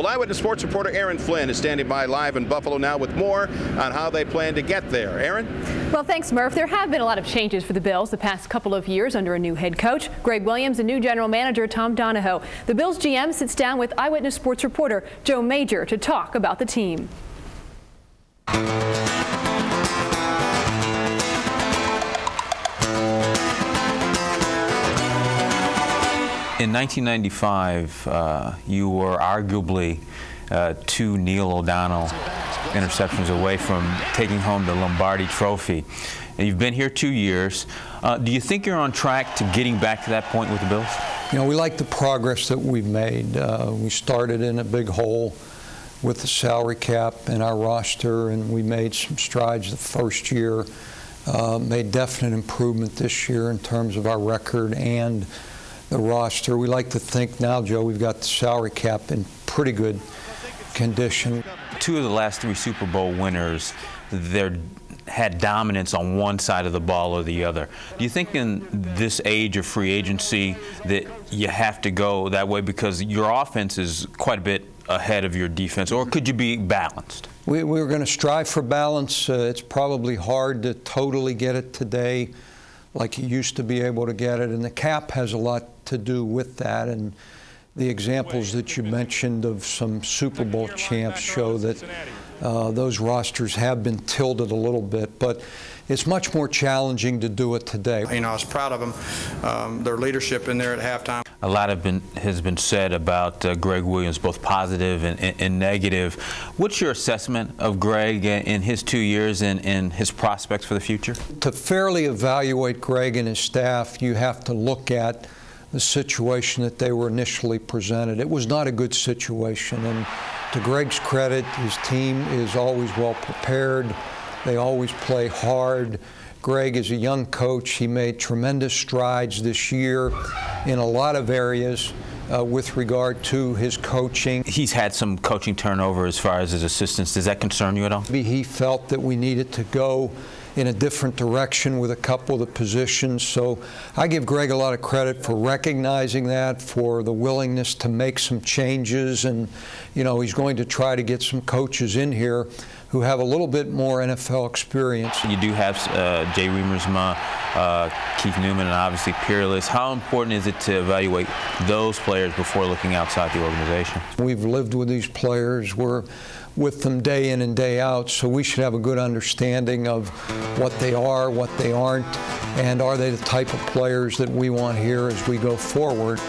Well, Eyewitness Sports reporter Aaron Flynn is standing by live in Buffalo now with more on how they plan to get there. Aaron? Well, thanks, Murph. There have been a lot of changes for the Bills the past couple of years under a new head coach, Greg Williams, and new general manager, Tom Donahoe. The Bills GM sits down with Eyewitness Sports reporter Joe Major to talk about the team. In 1995, you were arguably 2 Neil O'Donnell interceptions away from taking home the Lombardi Trophy. And you've been here 2 years. Do you think you're on track to getting back to that point with the Bills? You know, we like the progress that we've made. We started in a big hole with the salary cap and our roster, and we made some strides the first year. Made definite improvement this year in terms of our record and the roster. We like to think now, Joe, we've got the salary cap in pretty good condition. 2 of the last 3 Super Bowl winners, they had dominance on one side of the ball or the other. Do you think in this age of free agency that you have to go that way because your offense is quite a bit ahead of your defense, or could you be balanced? We're going to strive for balance. It's probably hard to totally get it today like you used to be able to get it, and the cap has a lot to do with that. And the examples that you mentioned of some Super Bowl champs show that those rosters have been tilted a little bit, but it's much more challenging to do it today. You know, I was proud of them, their leadership in there at halftime. A lot has been said about Greg Williams, both positive and negative. What's your assessment of Greg in his 2 years and his prospects for the future? To fairly evaluate Greg and his staff, you have to look at the situation that they were initially presented. It was not a good situation, and to Greg's credit, his team is always well prepared. They always play hard. Greg is a young coach. He made tremendous strides this year in a lot of areas with regard to his coaching. He's had some coaching turnover as far as his assistants. Does that concern you at all? He felt that we needed to go in a different direction with a couple of the positions. So I give Greg a lot of credit for recognizing that, for the willingness to make some changes. And, you know, he's going to try to get some coaches in here who have a little bit more NFL experience. You do have Jay Remersma, Keith Newman, and obviously Peerless. How important is it to evaluate those players before looking outside the organization? We've lived with these players. We're with them day in and day out, so we should have a good understanding of what they are, what they aren't, and are they the type of players that we want here as we go forward.